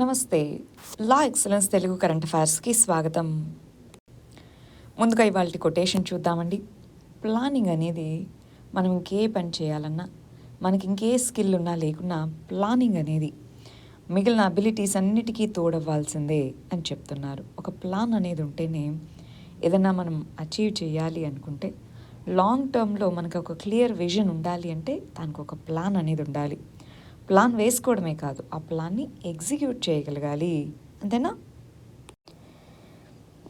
నమస్తే. లా excellence Telugu current అఫైర్స్కి స్వాగతం. ముందుగా ఇవాళ కొటేషన్ చూద్దామండి. ప్లానింగ్ అనేది మనం ఇంకే పని చేయాలన్నా, మనకి ఇంకే స్కిల్ ఉన్నా లేకున్నా ప్లానింగ్ అనేది మిగిలిన అబిలిటీస్ అన్నిటికీ తోడవ్వాల్సిందే అని చెప్తున్నారు. ఒక ప్లాన్ అనేది ఉంటేనే ఏదన్నా మనం అచీవ్ చేయాలి అనుకుంటే, లాంగ్ టర్మ్లో మనకు ఒక క్లియర్ విజన్ ఉండాలి అంటే దానికి ఒక ప్లాన్ అనేది ఉండాలి. ప్లాన్ వేసుకోవడమే కాదు, ఆ ప్లాన్ని ఎగ్జిక్యూట్ చేయగలగాలి. అంతేనా?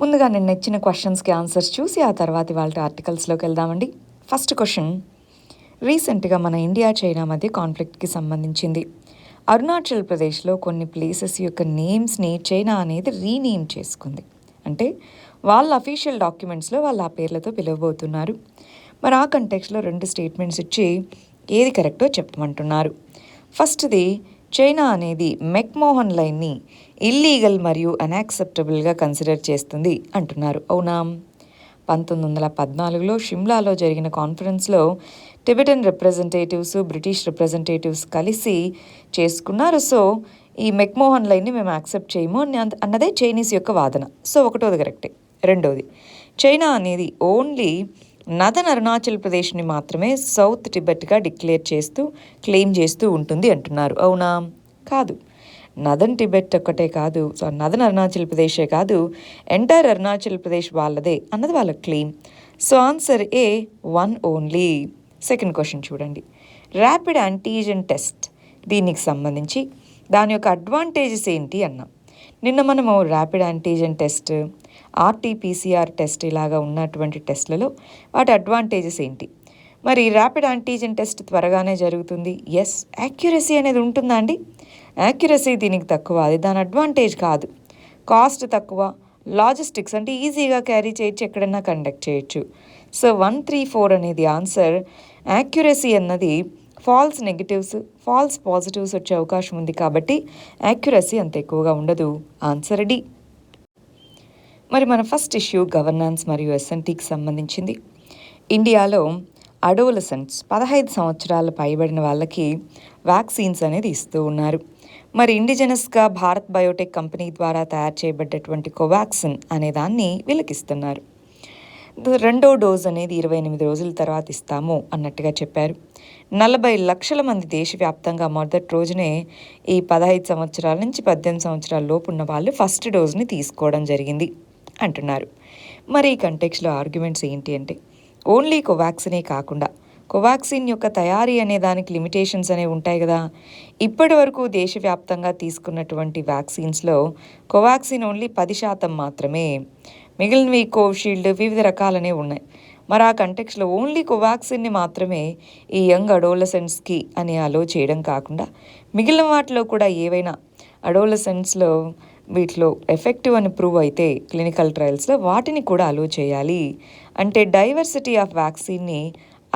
ముందుగా నేను ఇచ్చిన క్వశ్చన్స్కి ఆన్సర్స్ చూసి ఆ తర్వాత వాళ్ళ ఆర్టికల్స్లోకి వెళ్దామండి. ఫస్ట్ క్వశ్చన్, రీసెంట్గా మన ఇండియా చైనా మధ్య కాన్ఫ్లిక్ట్కి సంబంధించింది. అరుణాచల్ ప్రదేశ్లో కొన్ని ప్లేసెస్ యొక్క నేమ్స్ని చైనా అనేది రీనేమ్ చేసుకుంది. అంటే వాళ్ళ అఫీషియల్ డాక్యుమెంట్స్లో వాళ్ళు ఆ పేర్లతో పిలవబోతున్నారు. మరి ఆ కంటెక్స్లో 2 స్టేట్మెంట్స్ ఇచ్చి ఏది కరెక్టో చెప్పమంటున్నారు. ఫస్ట్ది, చైనా అనేది మెక్మోహన్ లైన్ని ఇల్లీగల్ మరియు అన్యాక్సెప్టబుల్గా కన్సిడర్ చేస్తుంది అంటున్నారు. అవునా? 1914లో షిమ్లాలో జరిగిన కాన్ఫరెన్స్లో టిబెటన్ రిప్రజెంటేటివ్స్, బ్రిటిష్ రిప్రజెంటేటివ్స్ కలిసి చేసుకున్నారు. సో ఈ మెక్మోహన్ లైన్ని మేము యాక్సెప్ట్ చేయము అన్నదే చైనీస్ యొక్క వాదన. సో ఒకటోది కరెక్టే. రెండోది, చైనా అనేది ఓన్లీ నదన్ అరుణాచల్ ప్రదేశ్ని మాత్రమే సౌత్ టిబెట్గా డిక్లేర్ చేస్తూ క్లెయిమ్ చేస్తూ ఉంటుంది అంటున్నారు. అవునా? కాదు. నదన్ టిబెట్ ఒక్కటే కాదు, నదన్ అరుణాచల్ ప్రదేశే కాదు, ఎంటైర్ అరుణాచల్ ప్రదేశ్ వాళ్ళదే అన్నది వాళ్ళ క్లెయిమ్. సో ఆన్సర్ ఏ, 1 ఓన్లీ. సెకండ్ క్వశ్చన్ చూడండి. ర్యాపిడ్ యాంటీజెన్ టెస్ట్, దీనికి సంబంధించి దాని యొక్క అడ్వాంటేజెస్ ఏంటి అన్నాం. నిన్న మనము rapid antigen test, RTPCR test ఇలాగా ఉన్నటువంటి టెస్ట్లలో వాటి అడ్వాంటేజెస్ ఏంటి? మరి ర్యాపిడ్ యాంటీజెన్ టెస్ట్ త్వరగానే జరుగుతుంది. ఎస్. యాక్యురసీ అనేది ఉంటుందా అండి? యాక్యురసీ దీనికి తక్కువ, అది దాని అడ్వాంటేజ్ కాదు. కాస్ట్ తక్కువ, లాజిస్టిక్స్ అంటే ఈజీగా క్యారీ చేయొచ్చు, ఎక్కడన్నా కండక్ట్ చేయొచ్చు. సో 1, 3, 4 అనేది ఆన్సర్. యాక్యురసీ అన్నది ఫాల్స్ నెగిటివ్స్, ఫాల్స్ పాజిటివ్స్ వచ్చే అవకాశం ఉంది కాబట్టి యాక్యురసీ అంత ఎక్కువగా ఉండదు. Answer D. మరి మన ఫస్ట్ ఇష్యూ గవర్నెన్స్ మరియు ఎస్ఎన్టీకి సంబంధించింది. ఇండియాలో అడోలసెంట్స్ 15 సంవత్సరాలు పైబడిన వాళ్ళకి వ్యాక్సిన్స్ అనేది ఇస్తూ ఉన్నారు. మరి ఇండిజినస్గా భారత్ బయోటెక్ కంపెనీ ద్వారా తయారు చేయబడ్డటువంటి కోవాక్సిన్ అనే దాన్ని వీళ్ళకిస్తున్నారు. రెండో డోజ్ అనేది 28 రోజుల తర్వాత ఇస్తాము అన్నట్టుగా చెప్పారు. 40 లక్షల మంది దేశవ్యాప్తంగా మొదటి రోజునే ఈ 15 సంవత్సరాల నుంచి 18 సంవత్సరాల లోపు ఉన్న వాళ్ళు ఫస్ట్ డోజ్ని తీసుకోవడం జరిగింది అంటున్నారు. మరి ఈ కంటెక్స్లో ఆర్గ్యుమెంట్స్ ఏంటి అంటే, ఓన్లీ కోవాక్సినే కాకుండా కోవాక్సిన్ యొక్క తయారీ అనే దానికి లిమిటేషన్స్ అనేవి ఉంటాయి కదా. ఇప్పటి వరకు దేశవ్యాప్తంగా తీసుకున్నటువంటి వ్యాక్సిన్స్లో కోవాక్సిన్ ఓన్లీ 10% మాత్రమే, మిగిలినవి కోవిషీల్డ్ వివిధ రకాలనే ఉన్నాయి. మరి ఆ కంటెక్స్లో ఓన్లీ కోవాక్సిన్ని మాత్రమే ఈ యంగ్ అడోలసెంట్స్కి అని అలో చేయడం కాకుండా మిగిలిన వాటిలో కూడా ఏవైనా అడోలసెంట్స్లో వీటిలో ఎఫెక్టివ్ అని ప్రూవ్ అయితే క్లినికల్ ట్రయల్స్లో వాటిని కూడా అలో చేయాలి. అంటే డైవర్సిటీ ఆఫ్ వ్యాక్సిన్ని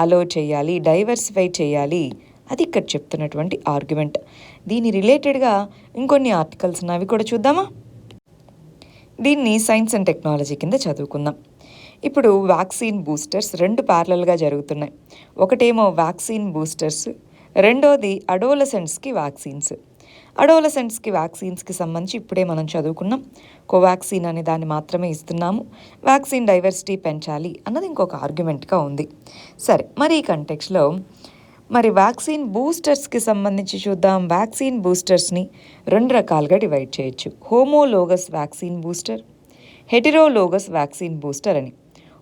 అలో చేయాలి, డైవర్సిఫై చేయాలి. అది ఇక్కడ చెప్తున్నటువంటి ఆర్గ్యుమెంట్. దీని రిలేటెడ్గా ఇంకొన్ని ఆర్టికల్స్ ఉన్నాయి, అవి కూడా చూద్దామా? దీన్ని సైన్స్ అండ్ టెక్నాలజీ కింద చదువుకుందాం. ఇప్పుడు వ్యాక్సిన్ బూస్టర్స్ 2 ప్యారలల్గా జరుగుతున్నాయి. ఒకటేమో వ్యాక్సిన్ బూస్టర్స్, రెండోది అడోలసెంట్స్కి వ్యాక్సిన్స్. అడోలసెంట్స్కి వ్యాక్సిన్స్కి సంబంధించి ఇప్పుడే మనం చదువుకున్నాం. కోవాక్సిన్ అనే దాన్ని మాత్రమే ఇస్తున్నాము, వ్యాక్సిన్ డైవర్సిటీ పెంచాలి అన్నది ఇంకొక ఆర్గ్యుమెంట్గా ఉంది. సరే, మరి ఈ కంటెక్స్లో మరి వ్యాక్సిన్ బూస్టర్స్కి సంబంధించి చూద్దాం. వ్యాక్సిన్ బూస్టర్స్ని 2 రకాలుగా డివైడ్ చేయొచ్చు. Homologous vaccine booster, heterologous vaccine booster అని.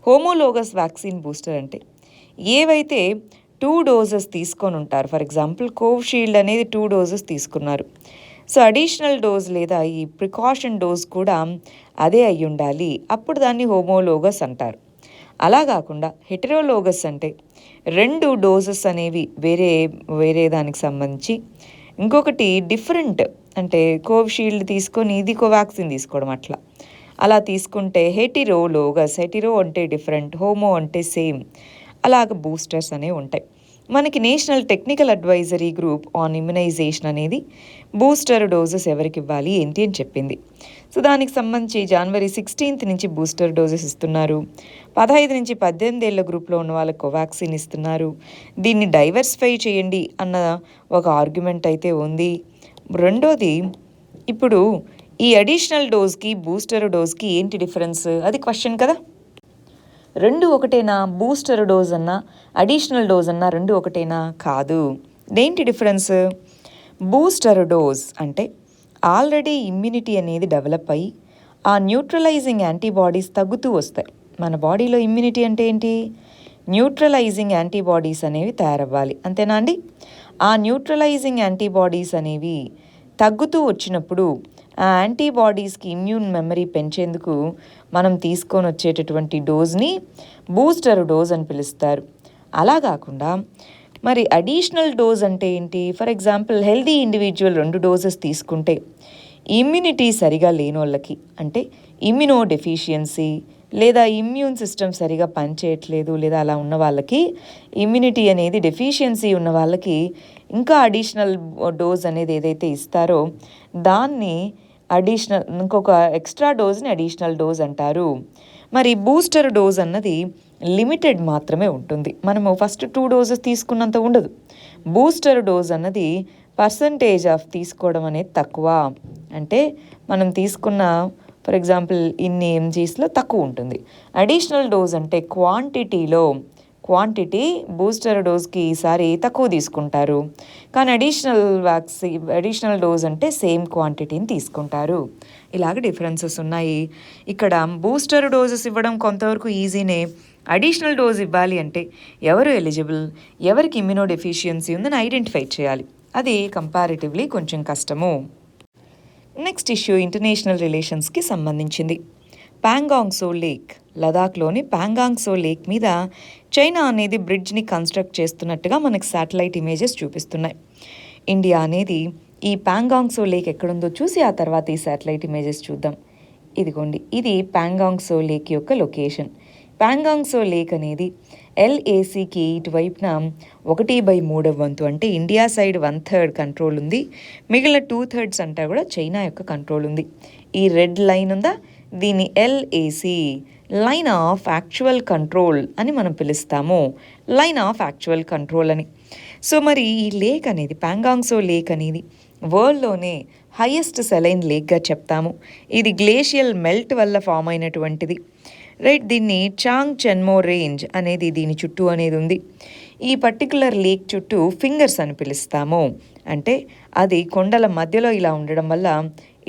హోమోలోగస్ వ్యాక్సిన్ బూస్టర్ అంటే ఏవైతే 2 డోసెస్ తీసుకొని ఉంటారు, ఫర్ ఎగ్జాంపుల్ కోవిషీల్డ్ అనేది 2 డోసెస్ తీసుకున్నారు, సో అడిషనల్ డోస్ లేదా ఈ ప్రికాషన్ డోస్ కూడా అదే అయి ఉండాలి, అప్పుడు దాన్ని హోమోలోగస్ అంటారు. అలా కాకుండా హెటెరోలోగస్ అంటే 2 డోసెస్ అనేవి వేరే దానికి సంబంధించి ఇంకొకటి డిఫరెంట్, అంటే కోవిషీల్డ్ తీసుకొని ఇది కోవాక్సిన్ తీసుకోవడం అలా తీసుకుంటే హెటిరోలోగస్. హెటిరో అంటే డిఫరెంట్, హోమో అంటే సేమ్, అలాగ బూస్టర్స్ అనేవి ఉంటాయి. మనకి national technical advisory group on immunisation అనేది బూస్టర్ డోసెస్ ఎవరికి ఇవ్వాలి ఏంటి అని చెప్పింది. సో దానికి సంబంధించి జనవరి 16 నుంచి బూస్టర్ డోసెస్ ఇస్తున్నారు. 15 నుంచి 18 ఏళ్ల గ్రూప్లో ఉన్న వాళ్ళకి కోవాక్సిన్ ఇస్తున్నారు. దీన్ని డైవర్సిఫై చేయండి అన్న ఒక ఆర్గ్యుమెంట్ అయితే ఉంది. రెండోది ఇప్పుడు ఈ అడిషనల్ డోస్కి బూస్టర్ డోస్కి ఏంటి డిఫరెన్స్, అది క్వశ్చన్ కదా. రెండు ఒకటేనా? బూస్టర్ డోస్ అన్నా అడిషనల్ డోస్ అన్నా రెండు ఒకటేనా? కాదు. దేంటి డిఫరెన్స్? బూస్టర్ డోస్ అంటే ఆల్రెడీ ఇమ్యూనిటీ అనేది డెవలప్ అయ్యి ఆ న్యూట్రలైజింగ్ యాంటీబాడీస్ తగ్గుతూ వస్తాయి. మన బాడీలో ఇమ్యూనిటీ అంటే ఏంటి? న్యూట్రలైజింగ్ యాంటీబాడీస్ అనేవి తయారవ్వాలి, అంతేనా అండి? ఆ న్యూట్రలైజింగ్ యాంటీబాడీస్ అనేవి తగ్గుతూ వచ్చినప్పుడు ఆ యాంటీబాడీస్కి ఇమ్యూన్ మెమరీ పెంచేందుకు మనం తీసుకొని వచ్చేటటువంటి డోస్ని బూస్టర్ డోస్ అని పిలుస్తారు. అలా కాకుండా మరి అడిషనల్ డోస్ అంటే ఏంటి? For example healthy individual 2 doses తీసుకుంటే ఇమ్యూనిటీ సరిగా లేని వాళ్ళకి, అంటే ఇమ్యూనో డెఫిషియన్సీ లేదా ఇమ్యూన్ సిస్టమ్ సరిగా పనిచేయట్లేదు లేదా అలా ఉన్న వాళ్ళకి, ఇమ్యూనిటీ అనేది డెఫిషియన్సీ ఉన్న వాళ్ళకి ఇంకా అడిషనల్ డోస్ అనేది ఏదైతే ఇస్తారో దాన్ని ఇంకొక ఎక్స్ట్రా డోస్ని అడిషనల్ డోస్ అంటారు. మరి బూస్టర్ డోస్ అన్నది లిమిటెడ్ మాత్రమే ఉంటుంది. మనము ఫస్ట్ 2 డోసెస్ తీసుకున్నంత ఉండదు. బూస్టర్ డోస్ అన్నది పర్సంటేజ్ ఆఫ్ తీసుకోవడం అనేది తక్కువ. అంటే మనం తీసుకున్న ఫర్ ఎగ్జాంపుల్ ఇన్ని ఎంజీస్లో తక్కువ ఉంటుంది. అడిషనల్ డోస్ అంటే క్వాంటిటీ బూస్టర్ డోస్కి ఈసారి తక్కువ తీసుకుంటారు, కానీ అడిషనల్ డోస్ అంటే సేమ్ క్వాంటిటీని తీసుకుంటారు. ఇలాగ డిఫరెన్సెస్ ఉన్నాయి. ఇక్కడ బూస్టర్ డోసెస్ ఇవ్వడం కొంతవరకు ఈజీనే. అడిషనల్ డోస్ ఇవ్వాలి అంటే ఎవరు ఎలిజిబుల్, ఎవరికి ఇమ్యూనో డెఫిషియన్సీ ఉందని ఐడెంటిఫై చేయాలి. అది కంపారిటివ్లీ కొంచెం కష్టము. నెక్స్ట్ ఇష్యూ ఇంటర్నేషనల్ రిలేషన్స్కి సంబంధించింది. పాంగాంగ్ సో లేక్, లదాఖ్లోని పాంగాంగ్ సో లేక్ మీద చైనా అనేది బ్రిడ్జ్ని కన్స్ట్రక్ట్ చేస్తున్నట్టుగా మనకు శాటిలైట్ ఇమేజెస్ చూపిస్తున్నాయి. ఇండియా అనేది ఈ పాంగాంగ్ సో లేక్ ఎక్కడుందో చూసి ఆ తర్వాత ఈ శాటిలైట్ ఇమేజెస్ చూద్దాం. ఇదిగోండి, ఇది పాంగాంగ్ సో లేక్ యొక్క లొకేషన్. పాంగాంగ్ సో లేక్ అనేది LACకి ఇటువైపున 1/3 వంతు, అంటే ఇండియా సైడ్ 1/3 కంట్రోల్ ఉంది, మిగిలిన 2/3 అంతా కూడా చైనా యొక్క కంట్రోల్ ఉంది. ఈ రెడ్ లైన్ ఉందా, దీన్ని LAC line of actual control అని మనం పిలుస్తాము. లైన్ ఆఫ్ యాక్చువల్ కంట్రోల్ అని. సో మరి ఈ లేక్ అనేది పాంగాంగ్ సో లేక్ అనేది వరల్డ్లోనే హైయెస్ట్ సెలైన్ లేక్గా చెప్తాము. ఇది గ్లేషియల్ మెల్ట్ వల్ల ఫామ్ అయినటువంటిది, రైట్. దీన్ని చాంగ్ చెన్మో రేంజ్ అనేది దీని చుట్టూ అనేది ఉంది. ఈ పర్టికులర్ లేక్ చుట్టూ ఫింగర్స్ అని పిలుస్తాము. అంటే అది కొండల మధ్యలో ఇలా ఉండడం వల్ల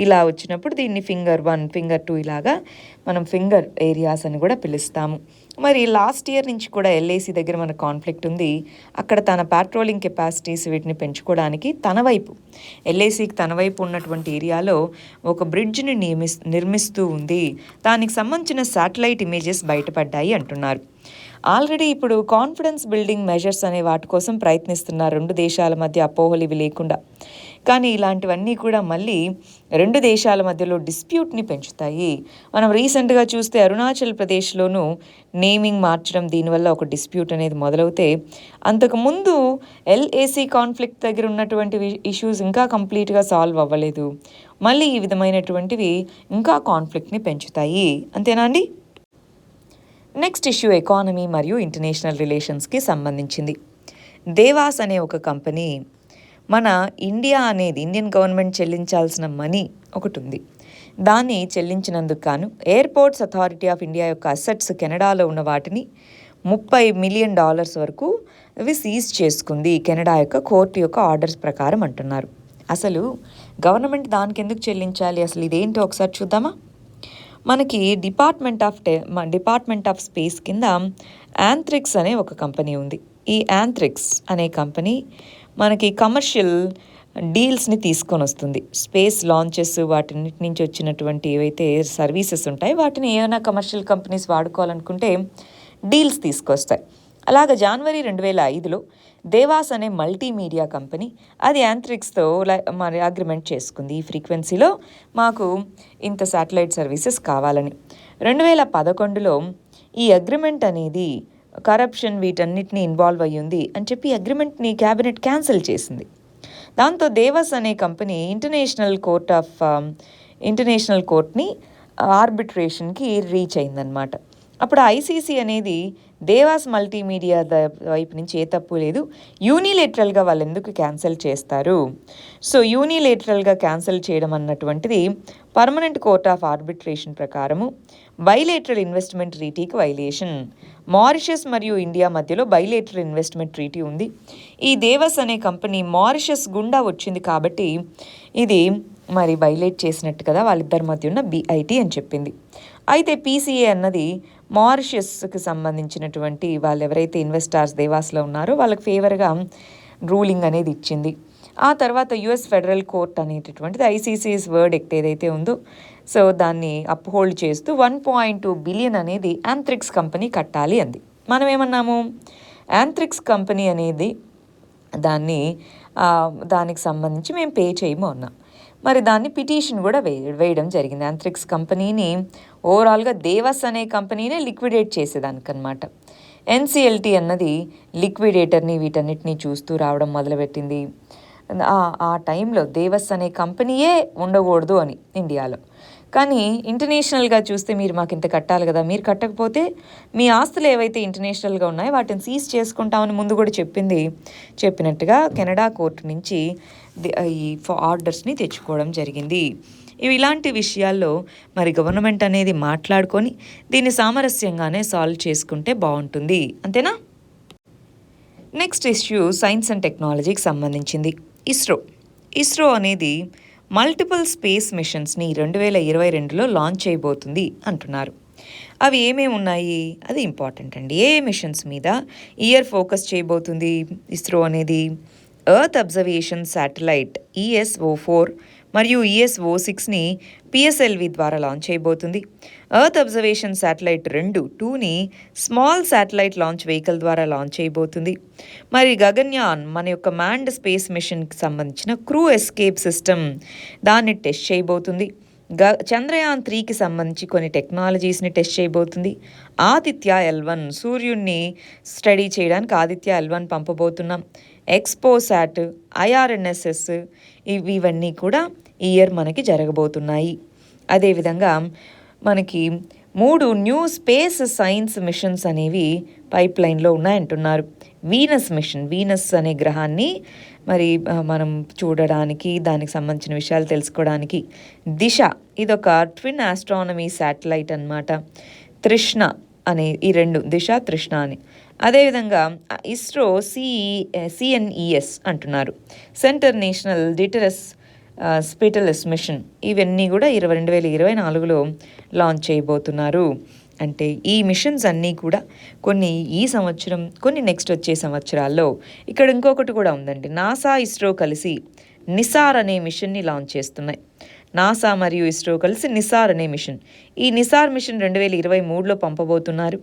ఇలా వచ్చినప్పుడు దీన్ని ఫింగర్ 1, ఫింగర్ 2 ఇలాగా మనం ఫింగర్ ఏరియాస్ అని కూడా పిలుస్తాము. మరి లాస్ట్ ఇయర్ నుంచి కూడా LAC దగ్గర మన కాన్ఫ్లిక్ట్ ఉంది. అక్కడ తన పాట్రోలింగ్ కెపాసిటీస్ వీటిని పెంచుకోవడానికి LACకి తన వైపు ఉన్నటువంటి ఏరియాలో ఒక బ్రిడ్జ్ని నిర్మిస్తూ ఉంది. దానికి సంబంధించిన శాటిలైట్ ఇమేజెస్ బయటపడ్డాయి అంటున్నారు. ఆల్రెడీ ఇప్పుడు కాన్ఫిడెన్స్ బిల్డింగ్ మెజర్స్ అనే వాటి కోసం ప్రయత్నిస్తున్నారు, 2 దేశాల మధ్య అపోహలు ఇవి లేకుండా. కానీ ఇలాంటివన్నీ కూడా మళ్ళీ 2 దేశాల మధ్యలో డిస్ప్యూట్ని పెంచుతాయి. మనం రీసెంట్గా చూస్తే అరుణాచల్ ప్రదేశ్లోనూ నేమింగ్ మార్చడం, దీనివల్ల ఒక డిస్ప్యూట్ అనేది మొదలవుతే, అంతకుముందు LAC కాన్ఫ్లిక్ట్ దగ్గర ఉన్నటువంటి ఇష్యూస్ ఇంకా కంప్లీట్గా సాల్వ్ అవ్వలేదు. మళ్ళీ ఈ విధమైనటువంటివి ఇంకా కాన్ఫ్లిక్ట్ని పెంచుతాయి, అంతేనా అండి? నెక్స్ట్ ఇష్యూ ఎకానమీ మరియు ఇంటర్నేషనల్ రిలేషన్స్కి సంబంధించింది. దేవాస్ అనే ఒక కంపెనీ మన ఇండియన్ గవర్నమెంట్ చెల్లించాల్సిన మనీ ఒకటి ఉంది. దాన్ని చెల్లించినందుకు గాను ఎయిర్పోర్ట్స్ అథారిటీ ఆఫ్ ఇండియా యొక్క అసెట్స్ కెనడాలో ఉన్న వాటిని $30 మిలియన్ వరకు అవి సీజ్ చేసుకుంది, కెనడా యొక్క కోర్టు యొక్క ఆర్డర్స్ ప్రకారం అంటున్నారు. అసలు గవర్నమెంట్ దానికి ఎందుకు చెల్లించాలి, అసలు ఇదేంటో ఒకసారి చూద్దామా? మనకి డిపార్ట్మెంట్ ఆఫ్ స్పేస్ కింద యాంథ్రిక్స్ అనే ఒక కంపెనీ ఉంది. ఈ యాంథ్రిక్స్ అనే కంపెనీ మనకి కమర్షియల్ డీల్స్ని తీసుకొని వస్తుంది. స్పేస్ లాంచెస్ వాటిన్నిటి నుంచి వచ్చినటువంటి ఏవైతే సర్వీసెస్ ఉంటాయి వాటిని ఏమైనా కమర్షియల్ కంపెనీస్ వాడుకోవాలనుకుంటే డీల్స్ తీసుకొస్తాయి. అలాగ జనవరి 2005లో దేవాస్ అనే మల్టీమీడియా కంపెనీ అది యాంథ్రిక్స్తో మరి అగ్రిమెంట్ చేసుకుంది. ఈ ఫ్రీక్వెన్సీలో మాకు ఇంత శాటిలైట్ సర్వీసెస్ కావాలని. 2011లో ఈ అగ్రిమెంట్ అనేది కరప్షన్ వీటన్నిటిని ఇన్వాల్వ్ అయ్యింది అని చెప్పి అగ్రిమెంట్ని క్యాబినెట్ క్యాన్సిల్ చేసింది. దాంతో దేవాస్ అనే కంపెనీ ఇంటర్నేషనల్ కోర్ట్ని ఆర్బిట్రేషన్కి రీచ్ అయిందనమాట. అప్పుడు ఐసీసీ అనేది దేవాస్ మల్టీమీడియా వైపు నుంచి ఏ తప్పు లేదు, యూనిలేటరల్గా వాళ్ళు ఎందుకు క్యాన్సిల్ చేస్తారు? సో యూనిలేటరల్గా క్యాన్సిల్ చేయడం అన్నటువంటిది పర్మనెంట్ కోర్ట్ ఆఫ్ ఆర్బిట్రేషన్ ప్రకారము బైలేటరల్ ఇన్వెస్ట్మెంట్ ట్రీటీకి వైలేషన్. మారిషస్ మరియు ఇండియా మధ్యలో బైలేటరల్ ఇన్వెస్ట్మెంట్ ట్రీటీ ఉంది. ఈ దేవస్ అనే కంపెనీ మారిషస్ గుండా వచ్చింది కాబట్టి ఇది మరి బైలేట్ చేసినట్టు కదా, వాళ్ళిద్దరి మధ్య ఉన్న బిఐటి అని చెప్పింది. అయితే పీసీఏ అన్నది మారిషస్కి సంబంధించినటువంటి వాళ్ళు ఎవరైతే ఇన్వెస్టార్స్ దేవాస్లో ఉన్నారో వాళ్ళకి ఫేవర్గా రూలింగ్ అనేది ఇచ్చింది. ఆ తర్వాత యుఎస్ ఫెడరల్ కోర్ట్ అనేటటువంటిది ఐసీసీస్ వర్డిక్ట్ ఏదైతే ఉందో సో దాన్ని అప్హోల్డ్ చేస్తూ 1.2 బిలియన్ అనేది యాంథ్రిక్స్ కంపెనీ కట్టాలి అంది. మనం ఏమన్నాము, యాంథ్రిక్స్ కంపెనీ అనేది దానికి సంబంధించి మేము పే చేయము అన్నాం. మరి దాన్ని పిటిషన్ కూడా వేయడం జరిగింది. యాంథ్రిక్స్ కంపెనీని ఓవరాల్గా దేవస్ అనే కంపెనీనే లిక్విడేట్ చేసేదానికనమాట. ఎన్సిఎల్టీ అన్నది లిక్విడేటర్ని వీటన్నిటినీ చూస్తూ రావడం మొదలుపెట్టింది. ఆ టైంలో దేవస్ అనే కంపెనీయే ఉండకూడదు అని ఇండియాలో. కానీ ఇంటర్నేషనల్గా చూస్తే మీరు మాకు ఇంత కట్టాలి కదా, మీరు కట్టకపోతే మీ ఆస్తులు ఏవైతే ఇంటర్నేషనల్గా ఉన్నాయో వాటిని సీజ్ చేసుకుంటామని ముందు కూడా చెప్పినట్టుగా కెనడా కోర్టు నుంచి ఈ ఆర్డర్స్ని తెచ్చుకోవడం జరిగింది. ఇలాంటి విషయాల్లో మరి గవర్నమెంట్ అనేది మాట్లాడుకొని దీన్ని సామరస్యంగానే సాల్వ్ చేసుకుంటే బాగుంటుంది, అంతేనా? నెక్స్ట్ ఇష్యూ సైన్స్ అండ్ టెక్నాలజీకి సంబంధించింది. ఇస్రో అనేది మల్టిపుల్ స్పేస్ మిషన్స్ని 2022లో లాంచ్ చేయబోతుంది అంటున్నారు. అవి ఏమేమి ఉన్నాయి అది ఇంపార్టెంట్ అండి. ఏ మిషన్స్ మీద ఇయర్ ఫోకస్ చేయబోతుంది ఇస్రో అనేది? ఎర్త్ అబ్జర్వేషన్ శాటిలైట్ ESO-4 మరియు ESO-6ని పిఎస్ఎల్వి ద్వారా లాంచ్ చేయబోతుంది. ఎర్త్ అబ్జర్వేషన్ శాటిలైట్ 2ని స్మాల్ శాటిలైట్ లాంచ్ వెహికల్ ద్వారా లాంచ్ చేయబోతుంది. మరి గగన్యాన్ మన యొక్క మ్యాన్డ్ స్పేస్ మిషన్కి సంబంధించిన క్రూ ఎస్కేప్ సిస్టమ్ దాన్ని టెస్ట్ చేయబోతుంది. చంద్రయాన్ 3కి సంబంధించి కొన్ని టెక్నాలజీస్ని టెస్ట్ చేయబోతుంది. ఆదిత్య L1 సూర్యుడిని స్టడీ చేయడానికి ఆదిత్య L1 పంపబోతున్నాం. ఎక్స్పోసాట్, IRNSS ఇవన్నీ కూడా ఈ ఇయర్ మనకి జరగబోతున్నాయి. అదేవిధంగా మనకి 3 న్యూ స్పేస్ సైన్స్ మిషన్స్ అనేవి పైప్ లైన్లో ఉన్నాయంటున్నారు. వీనస్ అనే గ్రహాన్ని మరి మనం చూడడానికి దానికి సంబంధించిన విషయాలు తెలుసుకోవడానికి దిశ ఇదొక ట్విన్ ఆస్ట్రానమీ శాటిలైట్ అన్నమాట. తృష్ణ అనే ఈ 2 దిశ తృష్ణ అని. అదేవిధంగా ఇస్రో CNES అంటున్నారు, సెంటర్ నేషనల్ డిటరస్ స్పెటలిస్ మిషన్. ఇవన్నీ కూడా 2024లో లాంచ్ చేయబోతున్నారు. అంటే ఈ మిషన్స్ అన్నీ కూడా కొన్ని ఈ సంవత్సరం, కొన్ని నెక్స్ట్ వచ్చే సంవత్సరాల్లో. ఇక్కడ ఇంకొకటి కూడా ఉందండి, నాసా ఇస్రో కలిసి నిసార్ అనే మిషన్ని లాంచ్ చేస్తున్నాయి. నాసా మరియు ఇస్రో కలిసి నిసార్ అనే మిషన్. ఈ నిసార్ మిషన్ 2023లో పంపబోతున్నారు.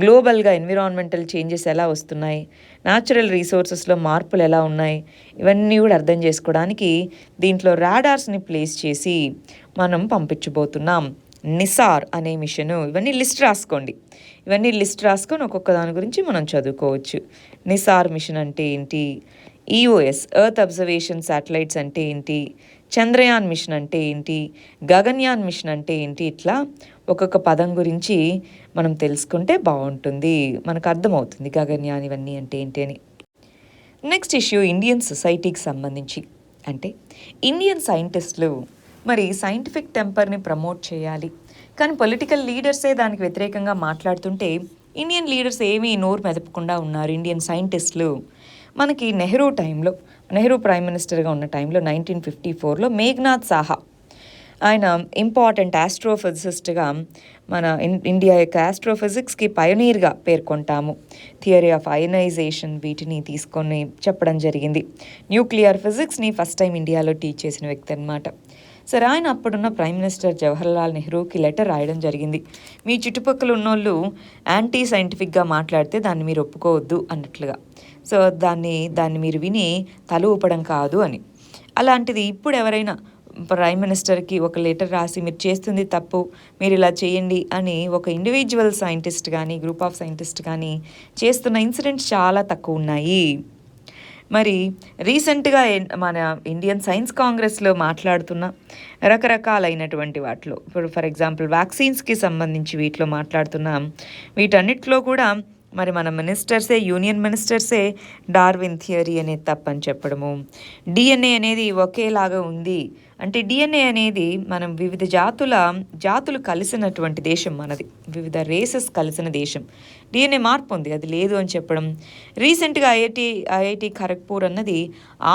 గ్లోబల్గా ఎన్విరాన్మెంటల్ చేంజెస్ ఎలా వస్తున్నాయి, న్యాచురల్ రీసోర్సెస్లో మార్పులు ఎలా ఉన్నాయి, ఇవన్నీ కూడా అర్థం చేసుకోవడానికి దీంట్లో రాడార్స్ని ప్లేస్ చేసి మనం పంపించబోతున్నాం. నిసార్ అనే మిషను. ఇవన్నీ లిస్ట్ రాసుకొని ఒక్కొక్క దాని గురించి మనం చదువుకోవచ్చు. నిసార్ మిషన్ అంటే ఏంటి, EOS ఎర్త్ అబ్జర్వేషన్ శాటిలైట్స్ అంటే ఏంటి, చంద్రయాన్ మిషన్ అంటే ఏంటి, గగన్యాన్ మిషన్ అంటే ఏంటి, ఇట్లా ఒక్కొక్క పదం గురించి మనం తెలుసుకుంటే బాగుంటుంది, మనకు అర్థమవుతుంది గగన్యాన్ ఇవన్నీ అంటే ఏంటి అని. నెక్స్ట్ ఇష్యూ ఇండియన్ సొసైటీకి సంబంధించి. అంటే ఇండియన్ సైంటిస్టులు మరి సైంటిఫిక్ టెంపర్ని ప్రమోట్ చేయాలి, కానీ పొలిటికల్ లీడర్సే దానికి వ్యతిరేకంగా మాట్లాడుతుంటే ఇండియన్ లీడర్స్ ఏమీ నోరు మెదపకుండా ఉన్నారు. ఇండియన్ సైంటిస్టులు మనకి నెహ్రూ ప్రైమ్ మినిస్టర్గా ఉన్న టైంలో 1954లో మేఘనాథ్ సాహా ఆయన ఇంపార్టెంట్ ఆస్ట్రోఫిజిసిస్ట్గా మన ఇండియా యొక్క ఆస్ట్రోఫిజిక్స్కి పయనీర్గా పేర్కొంటాము. థియరీ ఆఫ్ అయనైజేషన్ వీటిని తీసుకొని చెప్పడం జరిగింది. న్యూక్లియర్ ఫిజిక్స్ని ఫస్ట్ టైం ఇండియాలో టీచ్ చేసిన వ్యక్తి అనమాట. సరే, ఆయన అప్పుడున్న ప్రైమ్ మినిస్టర్ జవహర్లాల్ నెహ్రూకి లెటర్ రాయడం జరిగింది. మీ చుట్టుపక్కల ఉన్నోళ్ళు యాంటీ సైంటిఫిక్గా మాట్లాడితే దాన్ని మీరు ఒప్పుకోవద్దు అన్నట్లుగా. సో దాన్ని మీరు విని తల ఊపడం కాదు అని. అలాంటిది ఇప్పుడు ఎవరైనా ప్రైమ్ మినిస్టర్కి ఒక లెటర్ రాసి మీరు చేస్తుంది తప్పు, మీరు ఇలా చేయండి అని ఒక ఇండివిజువల్ సైంటిస్ట్ కానీ గ్రూప్ ఆఫ్ సైంటిస్ట్ కానీ చేస్తున్న ఇన్సిడెంట్స్ చాలా తక్కువ ఉన్నాయి. మరి రీసెంట్గా మన ఇండియన్ సైన్స్ కాంగ్రెస్లో మాట్లాడుతున్న రకరకాలైనటువంటి వాటిలో, ఇప్పుడు ఫర్ ఎగ్జాంపుల్ వ్యాక్సిన్స్కి సంబంధించి వీటిలో మాట్లాడుతున్నాం. వీటన్నిటిలో కూడా మరి మన మినిస్టర్సే, యూనియన్ మినిస్టర్సే డార్విన్ థియరీ అనేది తప్పని చెప్పడము, డిఎన్ఏ అనేది ఒకేలాగా ఉంది అంటే, డిఎన్ఏ అనేది మనం వివిధ జాతులు కలిసినటువంటి దేశం మనది, వివిధ రేసెస్ కలిసిన దేశం, డిఎన్ఏ మార్పు ఉంది, అది లేదు అని చెప్పడం. రీసెంట్గా ఐఐటి ఖరగ్పూర్ అన్నది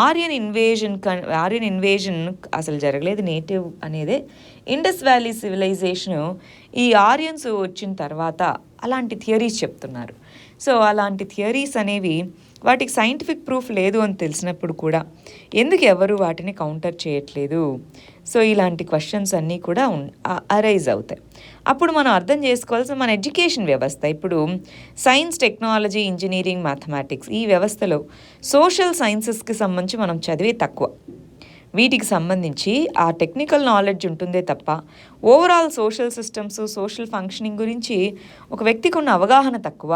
ఆర్యన్ ఇన్వేజన్ అసలు జరగలేదు, నేటివ్ అనేదే ఇండస్ వ్యాలీ సివిలైజేషను ఈ ఆర్యన్స్ వచ్చిన తర్వాత అలాంటి థియరీస్ చెప్తున్నారు. సో అలాంటి థియరీస్ అనేవి వాటికి సైంటిఫిక్ ప్రూఫ్ లేదు అని తెలిసినప్పుడు కూడా ఎందుకు ఎవరు వాటిని కౌంటర్ చేయట్లేదు? సో ఇలాంటి క్వశ్చన్స్ అన్నీ కూడా అరైజ్ అవుతాయి. అప్పుడు మనం అర్థం చేసుకోవాల్సిన మన ఎడ్యుకేషన్ వ్యవస్థ, ఇప్పుడు సైన్స్, టెక్నాలజీ, ఇంజనీరింగ్, మ్యాథమెటిక్స్ ఈ వ్యవస్థలో సోషల్ సైన్సెస్కి సంబంధించి మనం చదివే తక్కువ. వీటికి సంబంధించి ఆ టెక్నికల్ నాలెడ్జ్ ఉంటుందే తప్ప overall social systems, social functioning గురించి ఒక వ్యక్తికి ఉన్న అవగాహన తక్కువ.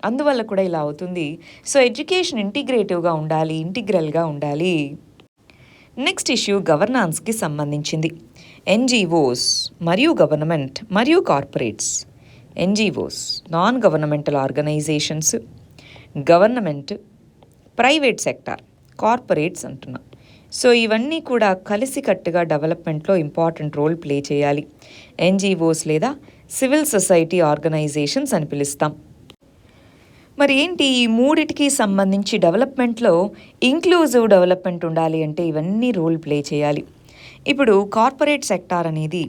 అందువల్ల కూడా ఇలా అవుతుంది. సో ఎడ్యుకేషన్ ఇంటిగ్రల్గా ఉండాలి. నెక్స్ట్ ఇష్యూ గవర్నాన్స్కి సంబంధించింది. ఎన్జిఓస్ మరియు గవర్నమెంట్ మరియు corporates. NGOs non governmental organisations, government, private sector, corporates అంటున్నాం. సో ఇవన్నీ కూడా కలిసికట్టుగా డెవలప్మెంట్లో ఇంపార్టెంట్ రోల్ ప్లే చేయాలి. ఎన్జిఓస్ లేదా సివిల్ సొసైటీ ఆర్గనైజేషన్స్ అని పిలుస్తాం. మరి ఏంటి ఈ మూడిటికి సంబంధించి డెవలప్మెంట్లో ఇంక్లూజివ్ డెవలప్మెంట్ ఉండాలి అంటే ఇవన్నీ రోల్ ప్లే చేయాలి. ఇప్పుడు కార్పొరేట్ సెక్టార్ అనేది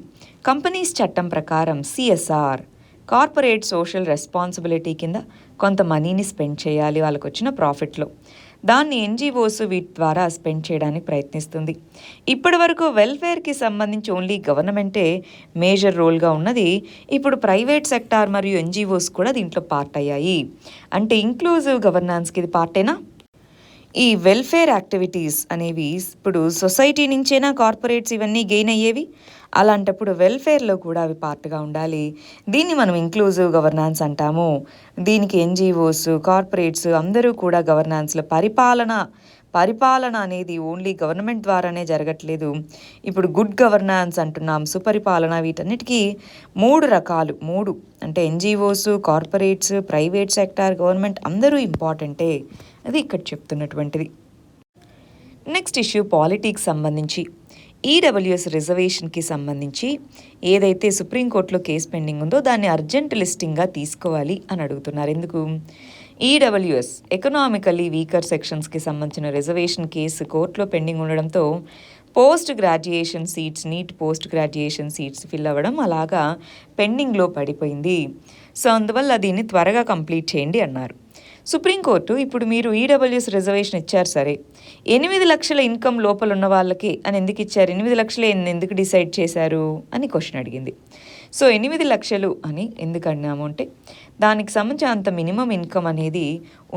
కంపెనీస్ చట్టం ప్రకారం సిఎస్ఆర్, కార్పొరేట్ సోషల్ రెస్పాన్సిబిలిటీ కింద కొంత మనీని స్పెండ్ చేయాలి వాళ్ళకు వచ్చిన ప్రాఫిట్లో. దాన్ని ఎన్జిఓస్ వీటి ద్వారా స్పెండ్ చేయడానికి ప్రయత్నిస్తుంది. ఇప్పటి వరకు వెల్ఫేర్కి సంబంధించి ఓన్లీ గవర్నమెంటే మేజర్ రోల్గా ఉన్నది. ఇప్పుడు ప్రైవేట్ సెక్టార్ మరియు ఎన్జిఓస్ కూడా దీంట్లో పార్ట్ అయ్యాయి. అంటే ఇంక్లూజివ్ గవర్నాన్స్కి ఇది పార్టేనా? ఈ వెల్ఫేర్ యాక్టివిటీస్ అనేవి ఇప్పుడు సొసైటీ నుంచేనా కార్పొరేట్స్ ఇవన్నీ గెయిన్ అయ్యేవి? అలాంటప్పుడు వెల్ఫేర్లో కూడా అవి పార్ట్గా ఉండాలి. దీన్ని మనం ఇంక్లూజివ్ గవర్నాన్స్ అంటాము. దీనికి ఎన్జిఓస్, కార్పొరేట్స్ అందరూ కూడా గవర్నాన్స్లో పరిపాలన అనేది ఓన్లీ గవర్నమెంట్ ద్వారానే జరగట్లేదు. ఇప్పుడు గుడ్ గవర్నాన్స్ అంటున్నాం, సుపరిపాలన, వీటన్నిటికీ మూడు రకాలు. అంటే NGOs, corporates, private sector, government అందరూ ఇంపార్టెంటే. అది ఇక్కడ చెప్తున్నటువంటిది. నెక్స్ట్ ఇష్యూ పాలిటిక్స్ సంబంధించి. ఈడబ్ల్యూఎస్ రిజర్వేషన్కి సంబంధించి ఏదైతే సుప్రీంకోర్టులో కేసు పెండింగ్ ఉందో దాన్ని అర్జెంట్ లిస్టింగ్గా తీసుకోవాలి అని అడుగుతున్నారు. ఎందుకు? ఈడబ్ల్యూఎస్ ఎకనామికల్లీ వీకర్ సెక్షన్స్కి సంబంధించిన రిజర్వేషన్ కేసు కోర్టులో పెండింగ్ ఉండడంతో post graduation seats, NEET post graduation seats fill అవ్వడం అలాగా పెండింగ్లో పడిపోయింది. సో అందువల్ల దీన్ని త్వరగా కంప్లీట్ చేయండి అన్నారు. సుప్రీంకోర్టు ఇప్పుడు మీరు ఈడబ్ల్యూఎస్ రిజర్వేషన్ ఇచ్చారు సరే, 8 లక్షల ఇన్కమ్ లోపల ఉన్న వాళ్ళకి అని ఎందుకు ఇచ్చారు? 8 లక్షలే ఎందుకు డిసైడ్ చేశారు అని క్వశ్చన్ అడిగింది. సో 8 లక్షలు అని ఎందుకు అన్నాము అంటే దానికి సంబంధించిన అంత మినిమం ఇన్కమ్ అనేది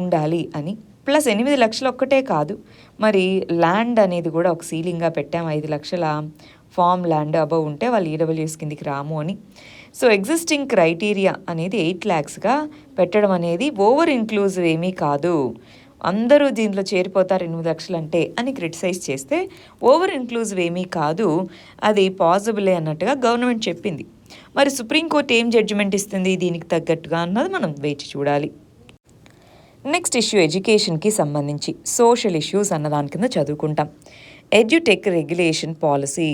ఉండాలి అని, ప్లస్ 8 లక్షలు ఒక్కటే కాదు, మరి ల్యాండ్ అనేది కూడా ఒక సీలింగ్గా పెట్టాము. 5 లక్షల ఫామ్ ల్యాండ్ అబవ్ ఉంటే వాళ్ళు ఈడబ్ల్యూఎస్ కిందికి రాము అని. సో ఎగ్జిస్టింగ్ క్రైటీరియా అనేది 8 lakhsగా పెట్టడం అనేది ఓవర్ ఇంక్లూజివ్ ఏమీ కాదు. అందరూ దీంట్లో చేరిపోతారు 8 లక్షలు అంటే అని క్రిటిసైజ్ చేస్తే ఓవర్ ఇంక్లూజివ్ ఏమీ కాదు, అది పాసిబులే అన్నట్టుగా గవర్నమెంట్ చెప్పింది. మరి సుప్రీంకోర్టు ఏం జడ్జిమెంట్ ఇస్తుంది దీనికి తగ్గట్టుగా అన్నది మనం వేచి చూడాలి. నెక్స్ట్ ఇష్యూ ఎడ్యుకేషన్కి సంబంధించి సోషల్ ఇష్యూస్ అన్నదాని కింద చదువుకుంటాం. Edutech regulation policy.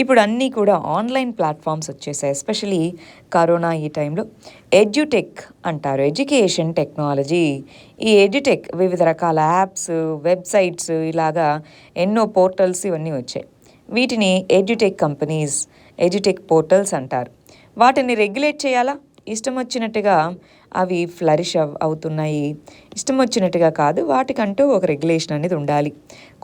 ఇప్పుడు అన్నీ కూడా ఆన్లైన్ ప్లాట్ఫామ్స్ వచ్చేసాయి. ఎస్పెషలీ కరోనా ఈ టైంలో ఎడ్యుటెక్ అంటారు, ఎడ్యుకేషన్ టెక్నాలజీ. ఈ ఎడ్యుటెక్ వివిధ రకాల యాప్స్, వెబ్సైట్స్, ఇలాగా ఎన్నో పోర్టల్స్ ఇవన్నీ వచ్చాయి. వీటిని ఎడ్యుటెక్ కంపెనీస్, ఎడ్యుటెక్ పోర్టల్స్ అంటారు. వాటిని రెగ్యులేట్ చేయాలా? ఇష్టం వచ్చినట్టుగా అవి ఫ్లరిష్ అవుతున్నాయి, ఇష్టం వచ్చినట్టుగా కాదు, వాటికంటూ ఒక రెగ్యులేషన్ అనేది ఉండాలి.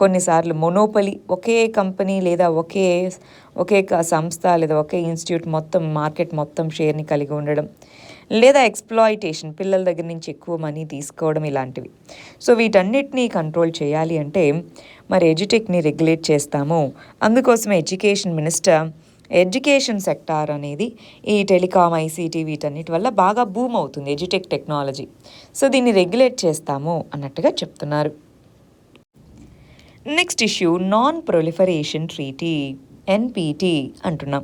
కొన్నిసార్లు మొనోపలి, ఒకే కంపెనీ లేదా ఒకే సంస్థ లేదా ఒకే ఇన్స్టిట్యూట్ మొత్తం మార్కెట్ మొత్తం షేర్ని కలిగి ఉండడం, లేదా ఎక్స్ప్లాయిటేషన్, పిల్లల దగ్గర నుంచి ఎక్కువ మనీ తీసుకోవడం, ఇలాంటివి. సో వీటన్నిటినీ కంట్రోల్ చేయాలి అంటే మరి ఎడ్యుటెక్ని రెగ్యులేట్ చేస్తాము. అందుకోసమే ఎడ్యుకేషన్ మినిస్టర్ ఎడ్యుకేషన్ సెక్టార్ అనేది ఈ టెలికామ్, ఐసీటీ వీటన్నిటి వల్ల బాగా బూమ్ అవుతుంది ఎడ్యుటెక్ టెక్నాలజీ. సో దీన్ని రెగ్యులేట్ చేస్తాము అన్నట్టుగా చెప్తున్నారు. Next issue non proliferation treaty, NPT అంటున్నాం.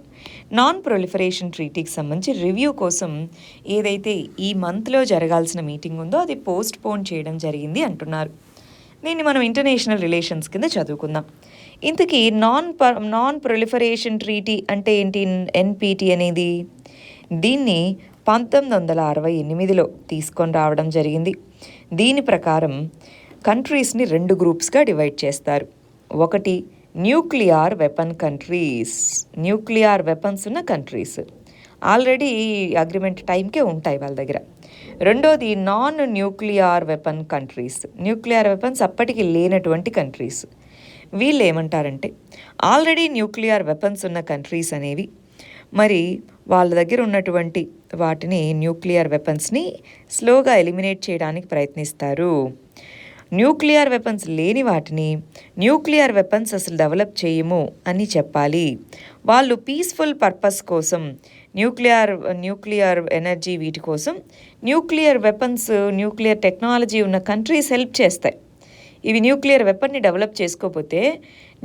నాన్ ప్రొలిఫరేషన్ ట్రీటీకి సంబంధించి రివ్యూ కోసం ఏదైతే ఈ మంత్లో జరగాల్సిన మీటింగ్ ఉందో అది పోస్ట్ పోన్ చేయడం జరిగింది అంటున్నారు. దీన్ని మనం ఇంటర్నేషనల్ రిలేషన్స్ కింద చదువుకుందాం. ఇంతకీ నాన్ ప్రొలిఫరేషన్ ట్రీటీ అంటే ఏంటి? ఎన్పిటి అనేది దీన్ని 1968లో తీసుకొని రావడం జరిగింది. దీని ప్రకారం కంట్రీస్ని 2 గ్రూప్స్గా డివైడ్ చేస్తారు. ఒకటి nuclear weapon countries, nuclear weapons ఉన్న కంట్రీస్ ఆల్రెడీ అగ్రిమెంట్ టైంకే ఉంటాయి వాళ్ళ దగ్గర. రెండోది non nuclear weapon countries, nuclear weapons అప్పటికి లేనటువంటి కంట్రీస్. వీళ్ళు ఏమంటారంటే ఆల్రెడీ న్యూక్లియర్ వెపన్స్ ఉన్న కంట్రీస్ అనేవి మరి వాళ్ళ దగ్గర ఉన్నటువంటి వాటిని న్యూక్లియర్ వెపన్స్ని స్లోగా ఎలిమినేట్ చేయడానికి ప్రయత్నిస్తారు. న్యూక్లియర్ వెపన్స్ లేని వాటిని న్యూక్లియర్ వెపన్స్ అసలు డెవలప్ చేయము అని చెప్పాలి. వాళ్ళు పీస్ఫుల్ పర్పస్ కోసం న్యూక్లియర్ ఎనర్జీ వీటి కోసం న్యూక్లియర్ వెపన్స్, న్యూక్లియర్ టెక్నాలజీ ఉన్న కంట్రీస్ హెల్ప్ చేస్తాయి. ఇవి న్యూక్లియర్ వెపన్ని డెవలప్ చేసుకోకపోతే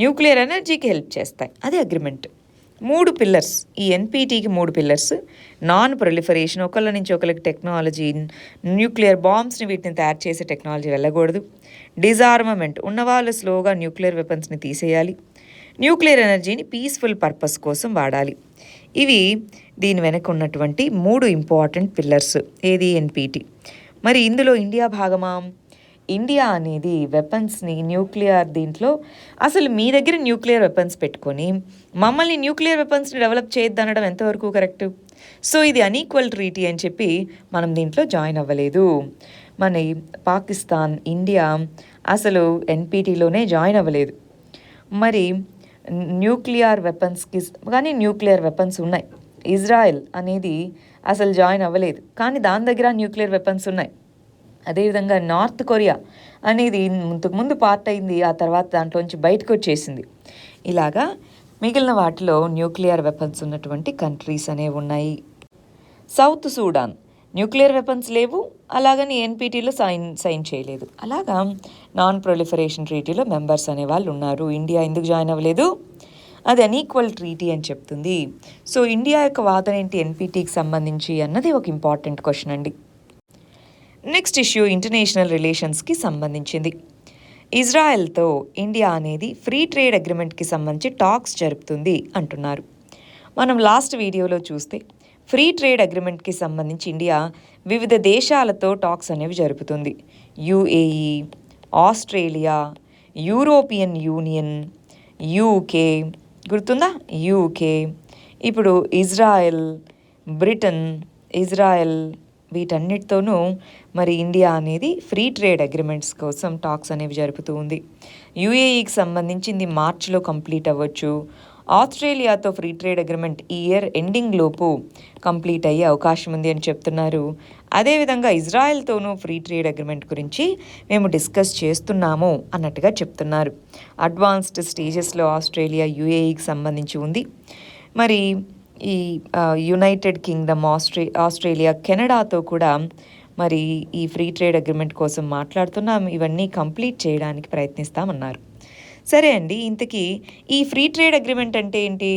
న్యూక్లియర్ ఎనర్జీకి హెల్ప్ చేస్తాయి. అది అగ్రిమెంట్. 3 పిల్లర్స్, ఈ ఎన్పిటికి 3 పిల్లర్స్. నాన్ ప్రొలిఫరేషన్, ఒకళ్ళ నుంచి ఒకరికి టెక్నాలజీ, న్యూక్లియర్ బాంబ్స్ని వీటిని తయారు చేసే టెక్నాలజీ వెళ్ళకూడదు. డిజార్మమెంట్, ఉన్నవాళ్ళు స్లోగా న్యూక్లియర్ వెపన్స్ని తీసేయాలి. న్యూక్లియర్ ఎనర్జీని పీస్ఫుల్ పర్పస్ కోసం వాడాలి. ఇవి దీని వెనక ఉన్నటువంటి 3 ఇంపార్టెంట్ పిల్లర్స్. ఏది? ఎన్పిటి. మరి ఇందులో ఇండియా భాగమా? ఇండియా అనేది వెపన్స్ని న్యూక్లియర్ దీంట్లో అసలు మీ దగ్గర న్యూక్లియర్ వెపన్స్ పెట్టుకొని మమ్మల్ని న్యూక్లియర్ వెపన్స్ని డెవలప్ చేయొద్దనడం ఎంతవరకు కరెక్ట్? సో ఇది అన్ఈక్వల్ ట్రీటీ అని చెప్పి మనం దీంట్లో జాయిన్ అవ్వలేదు. మన పాకిస్తాన్, ఇండియా అసలు ఎన్పిటిలోనే జాయిన్ అవ్వలేదు. మరి న్యూక్లియర్ వెపన్స్కి కానీ న్యూక్లియర్ వెపన్స్ ఉన్నాయి. ఇజ్రాయెల్ అనేది అసలు జాయిన్ అవ్వలేదు, కానీ దాని దగ్గర న్యూక్లియర్ వెపన్స్ ఉన్నాయి. అదేవిధంగా నార్త్ కొరియా అనేది ముందు పార్ట్ అయింది, ఆ తర్వాత దాంట్లోంచి బయటకు వచ్చేసింది. ఇలాగా మిగిలిన వాటిలో న్యూక్లియర్ వెపన్స్ ఉన్నటువంటి కంట్రీస్ అనేవి ఉన్నాయి. సౌత్ సూడాన్ న్యూక్లియర్ వెపన్స్ లేవు, అలాగని ఎన్పిటిలో సైన్ చేయలేదు. అలాగా నాన్ ప్రొలిఫరేషన్ ట్రీటీలో మెంబర్స్ అనేవాళ్ళు ఉన్నారు. ఇండియా ఎందుకు జాయిన్ అవ్వలేదు? అది అన్ఈక్వల్ ట్రీటీ అని చెప్తుంది. సో ఇండియా యొక్క వాదన ఏంటి ఎన్పిటికి సంబంధించి అన్నది ఒక ఇంపార్టెంట్ క్వశ్చన్ అండి. నెక్స్ట్ ఇష్యూ ఇంటర్నేషనల్ రిలేషన్స్కి సంబంధించింది. ఇజ్రాయెల్తో ఇండియా అనేది ఫ్రీ ట్రేడ్ అగ్రిమెంట్కి సంబంధించి టాక్స్ జరుపుతుంది అంటున్నారు. మనం లాస్ట్ వీడియోలో చూస్తే ఫ్రీ ట్రేడ్ అగ్రిమెంట్కి సంబంధించి ఇండియా వివిధ దేశాలతో టాక్స్ అనేవి జరుపుతుంది. UAE, Australia, European union, UK, గుర్తుందా? యూకే, ఇప్పుడు ఇజ్రాయెల్, బ్రిటన్, ఇజ్రాయెల్ వీటన్నిటితోనూ మరి ఇండియా అనేది ఫ్రీ ట్రేడ్ అగ్రిమెంట్స్ కోసం టాక్స్ అనేవి జరుపుతూ ఉంది. యూఏఈకి సంబంధించింది మార్చిలో కంప్లీట్ అవ్వచ్చు. ఆస్ట్రేలియాతో ఫ్రీ ట్రేడ్ అగ్రిమెంట్ ఈ ఇయర్ ఎండింగ్ లోపు కంప్లీట్ అయ్యే అవకాశం ఉంది అని చెప్తున్నారు. అదేవిధంగా ఇజ్రాయెల్తోనూ ఫ్రీ ట్రేడ్ అగ్రిమెంట్ గురించి మేము డిస్కస్ చేస్తున్నాము అన్నట్టుగా చెప్తున్నారు. అడ్వాన్స్డ్ స్టేజెస్లో ఆస్ట్రేలియా, యూఏఈకి సంబంధించి ఉంది. మరి ఈ యునైటెడ్ కింగ్డమ్, ఆస్ట్రేలియా, కెనడాతో కూడా మరి ఈ ఫ్రీ ట్రేడ్ అగ్రిమెంట్ కోసం మాట్లాడుతున్నాం. ఇవన్నీ కంప్లీట్ చేయడానికి ప్రయత్నిస్తామన్నారు. సరే అండి, ఇంతకీ ఈ ఫ్రీ ట్రేడ్ అగ్రిమెంట్ అంటే ఏంటి?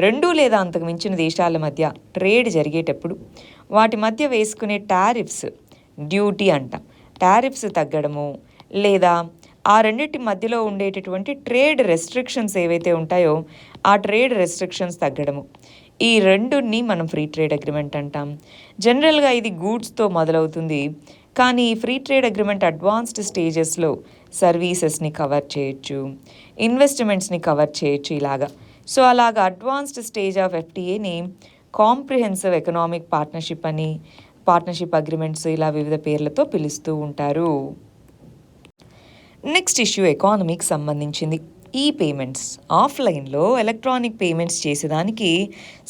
2 లేదా అంతకు మించిన దేశాల మధ్య ట్రేడ్ జరిగేటప్పుడు వాటి మధ్య వేసుకునే టారిఫ్స్, డ్యూటీ అంట, టారిఫ్స్ తగ్గడము, లేదా ఆ రెండింటి మధ్యలో ఉండేటటువంటి ట్రేడ్ రెస్ట్రిక్షన్స్ ఏవైతే ఉంటాయో ఆ ట్రేడ్ రెస్ట్రిక్షన్స్ తగ్గడము, ఈ రెండుని మనం ఫ్రీ ట్రేడ్ అగ్రిమెంట్ అంటాం. జనరల్గా ఇది గూడ్స్తో మొదలవుతుంది, కానీ ఫ్రీ ట్రేడ్ అగ్రిమెంట్ అడ్వాన్స్డ్ స్టేజెస్లో సర్వీసెస్ని కవర్ చేయొచ్చు, ఇన్వెస్ట్మెంట్స్ని కవర్ చేయొచ్చు ఇలాగా. సో అలాగా అడ్వాన్స్డ్ స్టేజ్ ఆఫ్ ఎఫ్టీఏని కాంప్రిహెన్సివ్ ఎకనామిక్ పార్ట్నర్షిప్ అని, పార్ట్నర్షిప్ అగ్రిమెంట్స్ ఇలా వివిధ పేర్లతో పిలుస్తూ ఉంటారు. నెక్స్ట్ ఇష్యూ ఎకానమీకి సంబంధించింది. ఈ పేమెంట్స్ ఆఫ్లైన్లో ఎలక్ట్రానిక్ పేమెంట్స్ చేసేదానికి,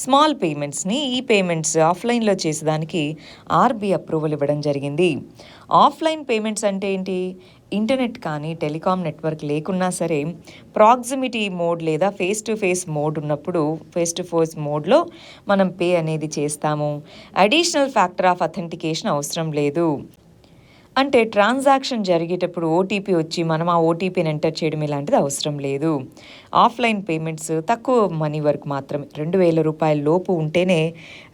స్మాల్ పేమెంట్స్ని ఈ పేమెంట్స్ ఆఫ్లైన్లో చేసేదానికి ఆర్బీఐ అప్రూవల్ ఇవ్వడం జరిగింది. ఆఫ్లైన్ పేమెంట్స్ అంటే ఏంటి? ఇంటర్నెట్ కానీ టెలికాం నెట్వర్క్ లేకున్నా సరే ప్రాక్సిమిటీ మోడ్ లేదా ఫేస్ టు ఫేస్ మోడ్ ఉన్నప్పుడు ఫేస్ టు ఫేస్ మోడ్లో మనం పే అనేది చేస్తాము. అడిషనల్ ఫ్యాక్టర్ ఆఫ్ అథెంటికేషన్ అవసరం లేదు అంటే ట్రాన్సాక్షన్ జరిగేటప్పుడు ఓటీపీ వచ్చి మనం ఆ ఓటీపీని ఎంటర్ చేయడం ఇలాంటిది అవసరం లేదు. ఆఫ్లైన్ పేమెంట్స్ తక్కువ మనీ వరకు మాత్రమే, 2,000 రూపాయల లోపు ఉంటేనే,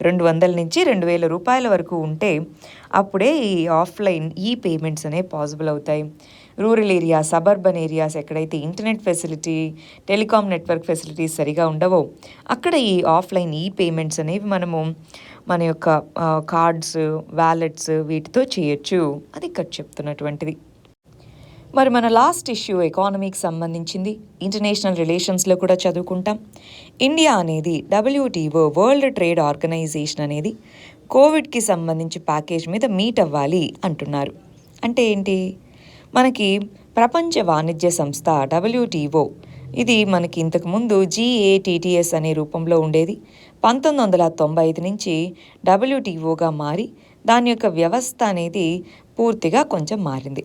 200 నుంచి 2,000 రూపాయల వరకు ఉంటే అప్పుడే ఈ ఆఫ్లైన్ ఈ పేమెంట్స్ అనేవి పాసిబుల్ అవుతాయి. రూరల్ ఏరియా, సబర్బన్ ఏరియాస్ ఎక్కడైతే internet facility, telecom network facilities సరిగా ఉండవో అక్కడ ఈ ఆఫ్లైన్ ఈ పేమెంట్స్ అనేవి మనము మన యొక్క కార్డ్స్, వ్యాలెట్స్ వీటితో చేయొచ్చు. అది ఇక్కడ చెప్తున్నటువంటిది. మరి మన లాస్ట్ ఇష్యూ ఎకానమీకి సంబంధించింది. ఇంటర్నేషనల్ రిలేషన్స్లో కూడా చదువుకుంటాం. ఇండియా అనేది WTO వరల్డ్ ట్రేడ్ ఆర్గనైజేషన్ అనేది కోవిడ్కి సంబంధించి ప్యాకేజ్ మీద మీట్ అవ్వాలి అంటున్నారు. అంటే ఏంటి? మనకి ప్రపంచ వాణిజ్య సంస్థ WTO ఇది మనకి ఇంతకుముందు GATTS అనే రూపంలో ఉండేది. 1995 నుంచి WTOగా మారి దాని యొక్క వ్యవస్థ అనేది పూర్తిగా కొంచెం మారింది.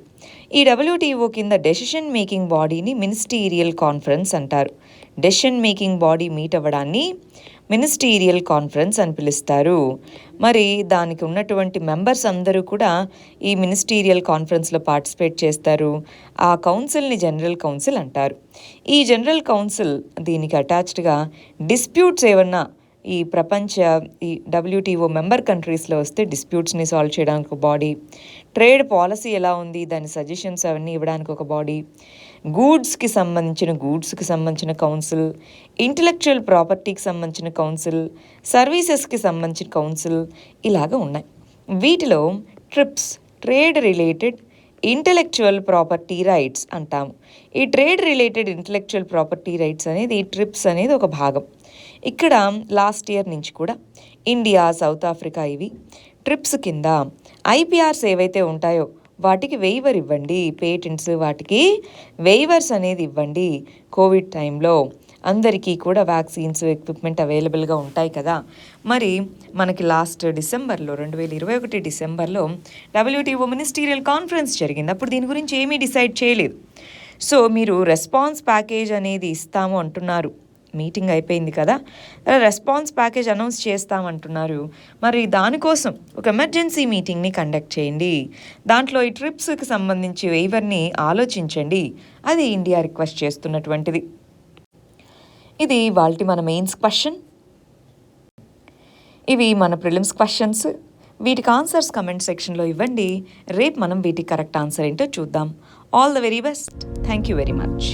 ఈ WTO కింద డెసిషన్ మేకింగ్ బాడీని మినిస్టీరియల్ కాన్ఫరెన్స్ అంటారు. డెసిషన్ మేకింగ్ బాడీ మీట్ అవ్వడాన్ని మినిస్టీరియల్ కాన్ఫరెన్స్ అని పిలుస్తారు. మరి దానికి ఉన్నటువంటి మెంబర్స్ అందరూ కూడా ఈ మినిస్టీరియల్ కాన్ఫరెన్స్లో పార్టిసిపేట్ చేస్తారు. ఆ కౌన్సిల్ని జనరల్ కౌన్సిల్ అంటారు. ఈ జనరల్ కౌన్సిల్ దీనికి అటాచ్డ్గా డిస్ప్యూట్స్ ఏమన్నా ఈ ప్రపంచ ఈ WTO మెంబర్ కంట్రీస్లో వస్తే డిస్ప్యూట్స్ని సాల్వ్ చేయడానికి ఒక బాడీ, ట్రేడ్ పాలసీ ఎలా ఉంది దాని సజెషన్స్ అవన్నీ ఇవ్వడానికి ఒక బాడీ, గూడ్స్కి సంబంధించిన కౌన్సిల్, ఇంటలెక్చువల్ ప్రాపర్టీకి సంబంధించిన కౌన్సిల్, సర్వీసెస్కి సంబంధించిన కౌన్సిల్ ఇలాగ ఉన్నాయి. వీటిలో trips, trade related intellectual property rights అంటాము. ఈ trade related intellectual property rights అనేది ట్రిప్స్ అనేది ఒక భాగం. ఇక్కడ లాస్ట్ ఇయర్ నుంచి కూడా ఇండియా, సౌత్ ఆఫ్రికా ఇవి ట్రిప్స్ కింద IPRs ఏవైతే ఉంటాయో వాటికి వెయివర్ ఇవ్వండి, పేటెంట్స్ వాటికి వెయివర్స్ అనేది ఇవ్వండి. కోవిడ్ టైంలో అందరికీ కూడా వ్యాక్సిన్స్, ఎక్విప్మెంట్ అవైలబుల్గా ఉంటాయి కదా. మరి మనకి లాస్ట్ డిసెంబర్లో 2021 డిసెంబర్లో WTO మినిస్టీరియల్ కాన్ఫరెన్స్ జరిగింది. అప్పుడు దీని గురించి ఏమీ డిసైడ్ చేయలేదు. సో మీరు రెస్పాన్స్ ప్యాకేజ్ అనేది ఇస్తాము అంటున్నారు. మీటింగ్ అయిపోయింది కదా, రెస్పాన్స్ ప్యాకేజ్ అనౌన్స్ చేస్తామంటున్నారు. మరి దానికోసం ఒక ఎమర్జెన్సీ మీటింగ్ని కండక్ట్ చేయండి. దాంట్లో ఈ ట్రిప్స్కి సంబంధించి వెయివర్ని ఆలోచించండి. అది ఇండియా రిక్వెస్ట్ చేస్తున్నటువంటిది. ఇది వాళ్ళకి మన మెయిన్స్ క్వశ్చన్. ఇవి మన ప్రిలిమ్స్ క్వశ్చన్స్. వీటికి ఆన్సర్స్ కమెంట్ సెక్షన్లో ఇవ్వండి. రేపు మనం వీటికి కరెక్ట్ ఆన్సర్ ఏంటో చూద్దాం. All the very best. Thank you very much.